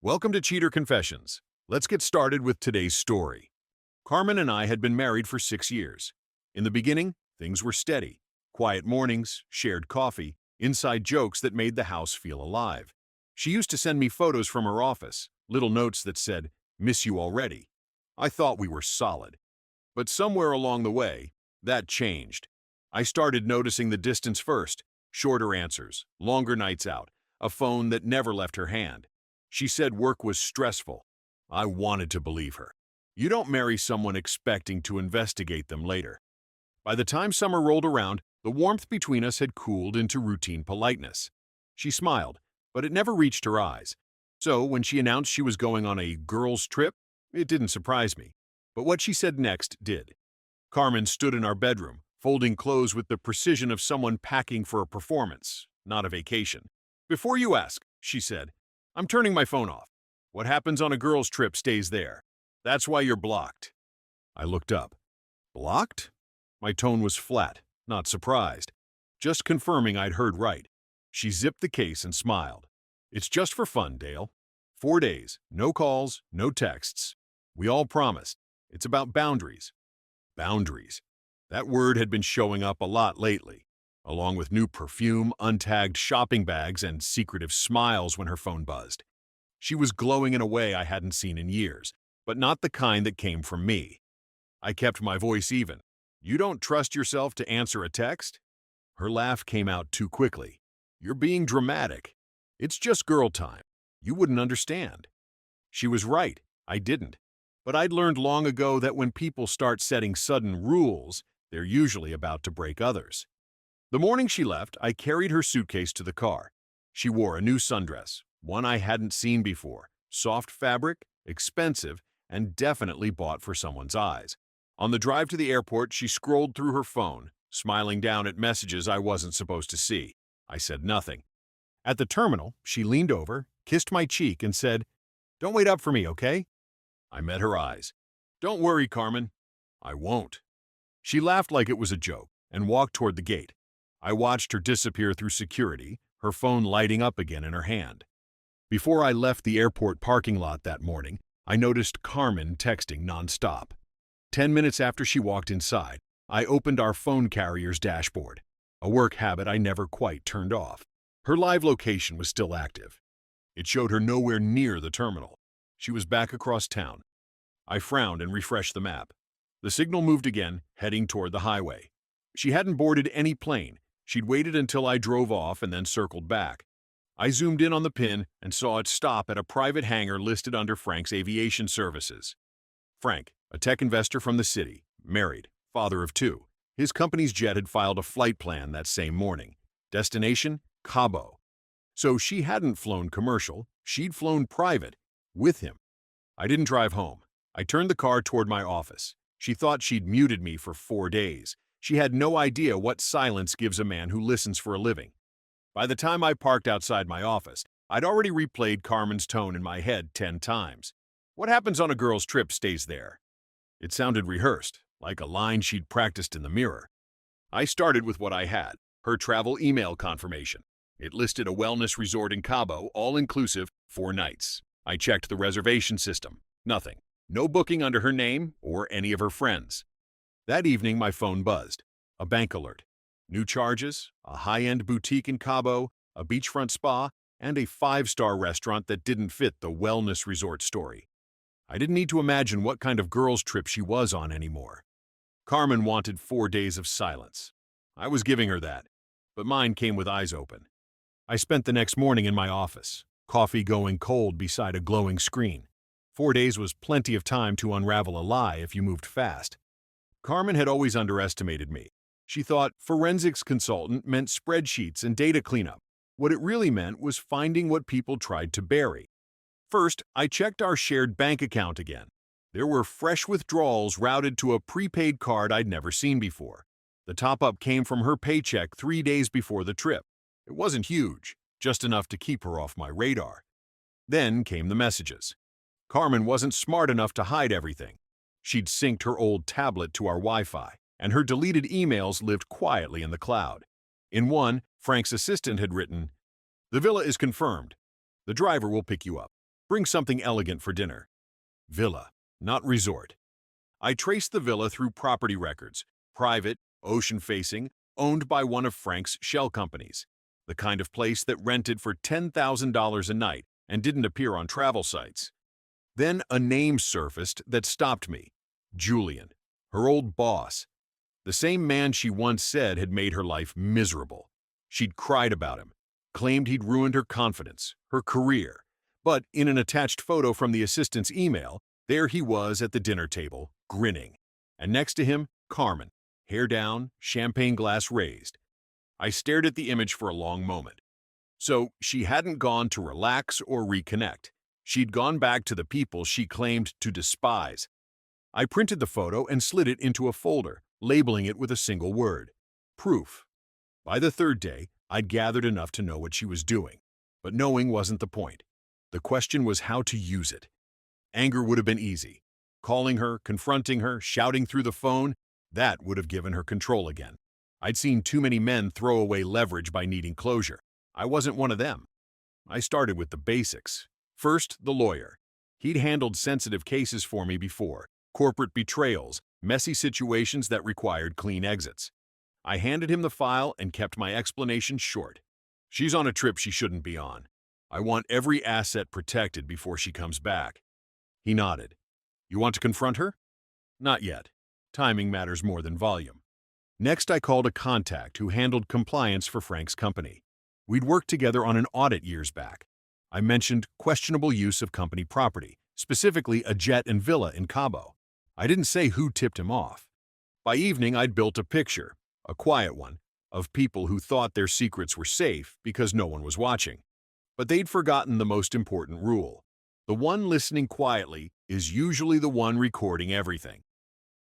Welcome to Cheater Confessions. Let's get started with today's story. Carmen and I had been married for 6 years. In the beginning, things were steady. Quiet mornings, shared coffee, inside jokes that made the house feel alive. She used to send me photos from her office, little notes that said, "Miss you already." I thought we were solid. But somewhere along the way, that changed. I started noticing the distance first, shorter answers, longer nights out, a phone that never left her hand. She said work was stressful. I wanted to believe her. You don't marry someone expecting to investigate them later. By the time summer rolled around, the warmth between us had cooled into routine politeness. She smiled, but it never reached her eyes. So when she announced she was going on a girls' trip, it didn't surprise me. But what she said next did. Carmen stood in our bedroom, folding clothes with the precision of someone packing for a performance, not a vacation. "Before you ask," she said, "I'm turning my phone off. What happens on a girls' trip stays there. That's why you're blocked." I looked up. Blocked? My tone was flat, not surprised. Just confirming I'd heard right. She zipped the case and smiled. "It's just for fun, Dale. 4 days, no calls, no texts. We all promised. It's about boundaries." Boundaries. That word had been showing up a lot lately, along with new perfume, untagged shopping bags, and secretive smiles when her phone buzzed. She was glowing in a way I hadn't seen in years, but not the kind that came from me. I kept my voice even. "You don't trust yourself to answer a text?" Her laugh came out too quickly. "You're being dramatic. It's just girl time. You wouldn't understand." She was right. I didn't. But I'd learned long ago that when people start setting sudden rules, they're usually about to break others. The morning she left, I carried her suitcase to the car. She wore a new sundress, one I hadn't seen before, soft fabric, expensive, and definitely bought for someone's eyes. On the drive to the airport, she scrolled through her phone, smiling down at messages I wasn't supposed to see. I said nothing. At the terminal, she leaned over, kissed my cheek, and said, "Don't wait up for me, okay?" I met her eyes. "Don't worry, Carmen. I won't." She laughed like it was a joke and walked toward the gate. I watched her disappear through security, her phone lighting up again in her hand. Before I left the airport parking lot that morning, I noticed Carmen texting nonstop. 10 minutes after she walked inside, I opened our phone carrier's dashboard, a work habit I never quite turned off. Her live location was still active. It showed her nowhere near the terminal. She was back across town. I frowned and refreshed the map. The signal moved again, heading toward the highway. She hadn't boarded any plane. She'd waited until I drove off and then circled back. I zoomed in on the pin and saw it stop at a private hangar listed under Frank's Aviation Services. Frank, a tech investor from the city, married, father of 2. His company's jet had filed a flight plan that same morning. Destination, Cabo. So she hadn't flown commercial, she'd flown private, with him. I didn't drive home. I turned the car toward my office. She thought she'd muted me for 4 days. She had no idea what silence gives a man who listens for a living. By the time I parked outside my office, I'd already replayed Carmen's tone in my head 10 times. "What happens on a girl's trip stays there." It sounded rehearsed, like a line she'd practiced in the mirror. I started with what I had, her travel email confirmation. It listed a wellness resort in Cabo, all-inclusive, 4 nights. I checked the reservation system. Nothing. No booking under her name or any of her friends. That evening, my phone buzzed. A bank alert. New charges, a high-end boutique in Cabo, a beachfront spa, and a 5-star restaurant that didn't fit the wellness resort story. I didn't need to imagine what kind of girls' trip she was on anymore. Carmen wanted 4 days of silence. I was giving her that, but mine came with eyes open. I spent the next morning in my office, coffee going cold beside a glowing screen. 4 days was plenty of time to unravel a lie if you moved fast. Carmen had always underestimated me. She thought forensics consultant meant spreadsheets and data cleanup. What it really meant was finding what people tried to bury. First, I checked our shared bank account again. There were fresh withdrawals routed to a prepaid card I'd never seen before. The top-up came from her paycheck 3 days before the trip. It wasn't huge, just enough to keep her off my radar. Then came the messages. Carmen wasn't smart enough to hide everything. She'd synced her old tablet to our Wi-Fi, and her deleted emails lived quietly in the cloud. In one, Frank's assistant had written, "The villa is confirmed. The driver will pick you up." Bring something elegant for dinner. Villa, not resort. I traced the villa through property records, private, ocean-facing, owned by one of Frank's shell companies, the kind of place that rented for $10,000 a night and didn't appear on travel sites. Then a name surfaced that stopped me. Julian, her old boss. The same man she once said had made her life miserable. She'd cried about him, claimed he'd ruined her confidence, her career. But in an attached photo from the assistant's email, there he was at the dinner table, grinning. And next to him, Carmen, hair down, champagne glass raised. I stared at the image for a long moment. So she hadn't gone to relax or reconnect. She'd gone back to the people she claimed to despise. I printed the photo and slid it into a folder, labeling it with a single word: proof. By the third day, I'd gathered enough to know what she was doing. But knowing wasn't the point. The question was how to use it. Anger would have been easy. Calling her, confronting her, shouting through the phone, that would have given her control again. I'd seen too many men throw away leverage by needing closure. I wasn't one of them. I started with the basics. First, the lawyer. He'd handled sensitive cases for me before, corporate betrayals, messy situations that required clean exits. I handed him the file and kept my explanation short. She's on a trip she shouldn't be on. I want every asset protected before she comes back. He nodded. You want to confront her? Not yet. Timing matters more than volume. Next, I called a contact who handled compliance for Frank's company. We'd worked together on an audit years back. I mentioned questionable use of company property, specifically a jet and villa in Cabo. I didn't say who tipped him off. By evening, I'd built a picture, a quiet one, of people who thought their secrets were safe because no one was watching. But they'd forgotten the most important rule. The one listening quietly is usually the one recording everything.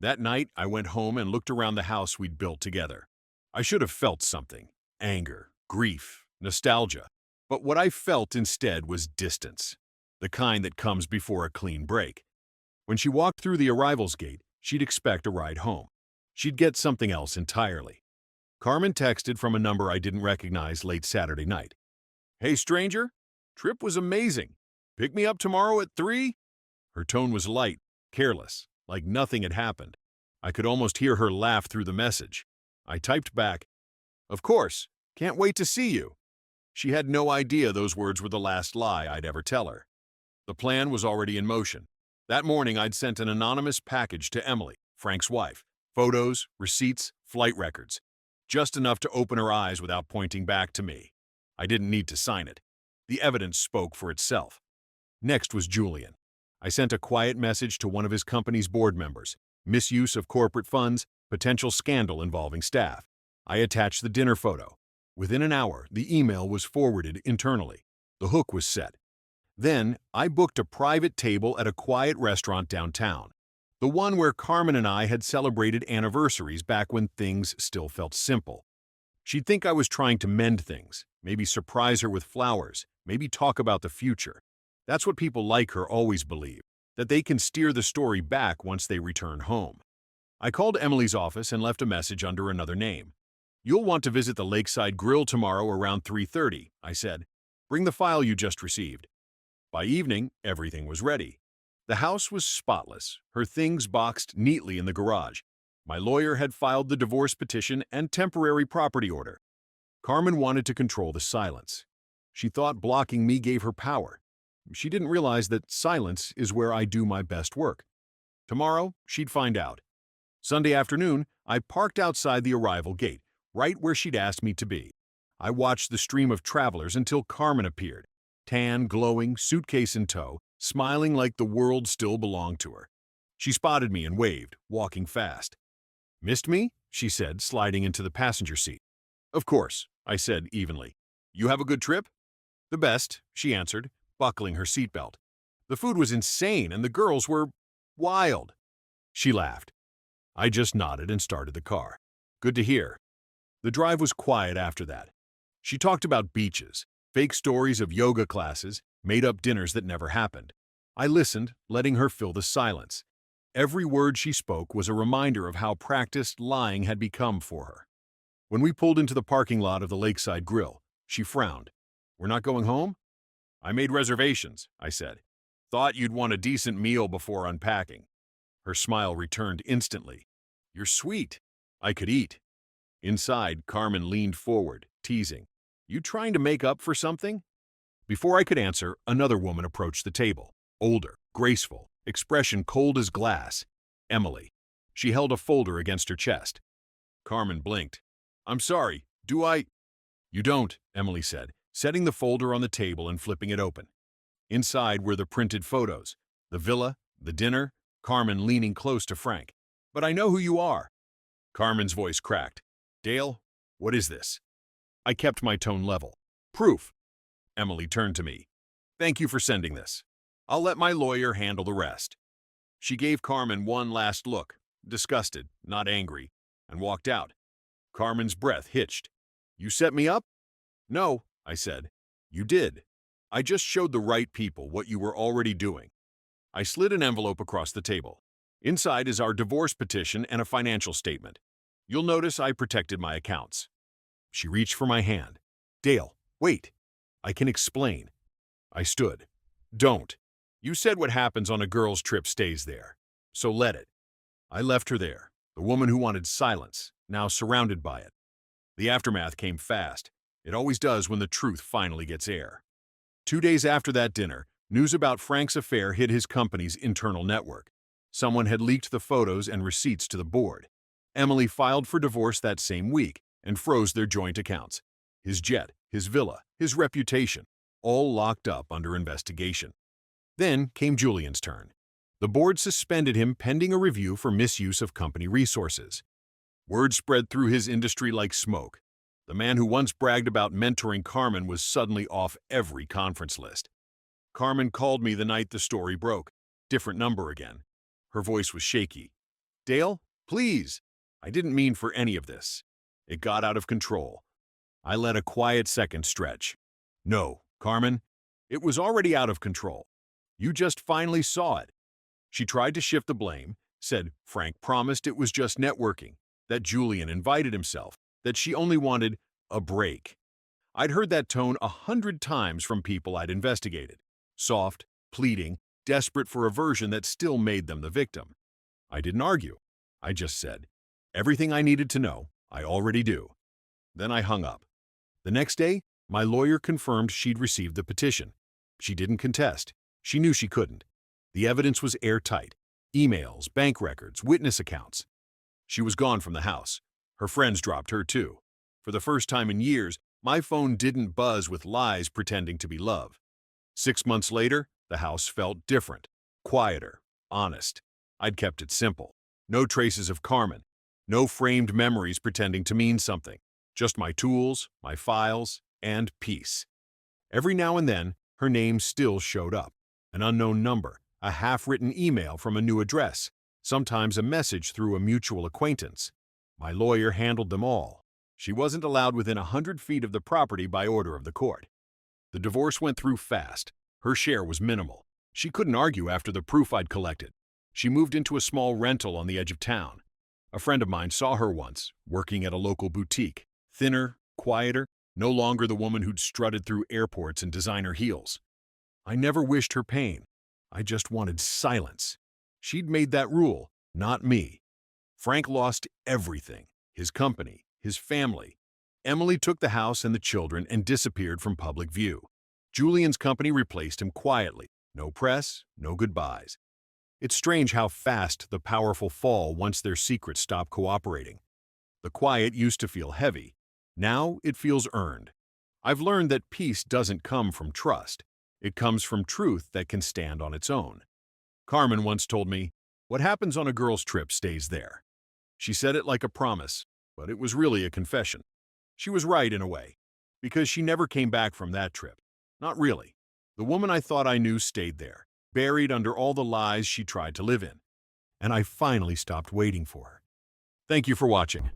That night, I went home and looked around the house we'd built together. I should have felt something: anger, grief, nostalgia. But what I felt instead was distance, the kind that comes before a clean break. When she walked through the arrivals gate, she'd expect a ride home. She'd get something else entirely. Carmen texted from a number I didn't recognize late Saturday night. Hey, stranger, trip was amazing. Pick me up tomorrow at 3? Her tone was light, careless, like nothing had happened. I could almost hear her laugh through the message. I typed back, Of course, can't wait to see you. She had no idea those words were the last lie I'd ever tell her. The plan was already in motion. That morning, I'd sent an anonymous package to Emily, Frank's wife. Photos, receipts, flight records. Just enough to open her eyes without pointing back to me. I didn't need to sign it. The evidence spoke for itself. Next was Julian. I sent a quiet message to one of his company's board members. Misuse of corporate funds, potential scandal involving staff. I attached the dinner photo. Within an hour, the email was forwarded internally. The hook was set. Then, I booked a private table at a quiet restaurant downtown. The one where Carmen and I had celebrated anniversaries back when things still felt simple. She'd think I was trying to mend things, maybe surprise her with flowers, maybe talk about the future. That's what people like her always believe, that they can steer the story back once they return home. I called Emily's office and left a message under another name. You'll want to visit the Lakeside Grill tomorrow around 3:30, I said. Bring the file you just received. By evening, everything was ready. The house was spotless, her things boxed neatly in the garage. My lawyer had filed the divorce petition and temporary property order. Carmen wanted to control the silence. She thought blocking me gave her power. She didn't realize that silence is where I do my best work. Tomorrow, she'd find out. Sunday afternoon, I parked outside the arrival gate, right where she'd asked me to be. I watched the stream of travelers until Carmen appeared, tan, glowing, suitcase in tow, smiling like the world still belonged to her. She spotted me and waved, walking fast. Missed me? She said, sliding into the passenger seat. Of course, I said evenly. You have a good trip? The best, she answered, buckling her seatbelt. The food was insane and the girls were wild. She laughed. I just nodded and started the car. Good to hear. The drive was quiet after that. She talked about beaches, fake stories of yoga classes, made-up dinners that never happened. I listened, letting her fill the silence. Every word she spoke was a reminder of how practiced lying had become for her. When we pulled into the parking lot of the Lakeside Grill, she frowned. We're not going home? I made reservations, I said. Thought you'd want a decent meal before unpacking. Her smile returned instantly. You're sweet. I could eat. Inside, Carmen leaned forward, teasing. You trying to make up for something? Before I could answer, another woman approached the table. Older, graceful, expression cold as glass. Emily. She held a folder against her chest. Carmen blinked. I'm sorry, do I? You don't, Emily said, setting the folder on the table and flipping it open. Inside were the printed photos, the villa, the dinner, Carmen leaning close to Frank. But I know who you are. Carmen's voice cracked. Dale, what is this? I kept my tone level. Proof. Emily turned to me. Thank you for sending this. I'll let my lawyer handle the rest. She gave Carmen one last look, disgusted, not angry, and walked out. Carmen's breath hitched. You set me up? No, I said. You did. I just showed the right people what you were already doing. I slid an envelope across the table. Inside is our divorce petition and a financial statement. You'll notice I protected my accounts. She reached for my hand. Dale, wait. I can explain. I stood. Don't. You said what happens on a girl's trip stays there. So let it. I left her there, the woman who wanted silence, now surrounded by it. The aftermath came fast. It always does when the truth finally gets air. 2 days after that dinner, news about Frank's affair hit his company's internal network. Someone had leaked the photos and receipts to the board. Emily filed for divorce that same week and froze their joint accounts. His jet, his villa, his reputation, all locked up under investigation. Then came Julian's turn. The board suspended him pending a review for misuse of company resources. Word spread through his industry like smoke. The man who once bragged about mentoring Carmen was suddenly off every conference list. Carmen called me the night the story broke. Different number again. Her voice was shaky. Dale, please. I didn't mean for any of this. It got out of control. I let a quiet second stretch. No, Carmen, it was already out of control. You just finally saw it. She tried to shift the blame, said Frank promised it was just networking, that Julian invited himself, that she only wanted a break. I'd heard that tone 100 times from people I'd investigated. Soft, pleading, desperate for a version that still made them the victim. I didn't argue. I just said, everything I needed to know, I already do. Then I hung up. The next day, my lawyer confirmed she'd received the petition. She didn't contest. She knew she couldn't. The evidence was airtight. Emails, bank records, witness accounts. She was gone from the house. Her friends dropped her too. For the first time in years, my phone didn't buzz with lies pretending to be love. 6 months later, the house felt different, quieter, honest. I'd kept it simple. No traces of Carmen. No framed memories pretending to mean something. Just my tools, my files, and peace. Every now and then, her name still showed up. An unknown number, a half-written email from a new address, sometimes a message through a mutual acquaintance. My lawyer handled them all. She wasn't allowed within 100 feet of the property by order of the court. The divorce went through fast. Her share was minimal. She couldn't argue after the proof I'd collected. She moved into a small rental on the edge of town. A friend of mine saw her once, working at a local boutique. Thinner, quieter, no longer the woman who'd strutted through airports in designer heels. I never wished her pain. I just wanted silence. She'd made that rule, not me. Frank lost everything, his company, his family. Emily took the house and the children and disappeared from public view. Julian's company replaced him quietly. No press, no goodbyes. It's strange how fast the powerful fall once their secrets stop cooperating. The quiet used to feel heavy. Now it feels earned. I've learned that peace doesn't come from trust. It comes from truth that can stand on its own. Carmen once told me, "What happens on a girl's trip stays there." She said it like a promise, but it was really a confession. She was right in a way, because she never came back from that trip. Not really. The woman I thought I knew stayed there, buried under all the lies she tried to live in. And I finally stopped waiting for her. Thank you for watching.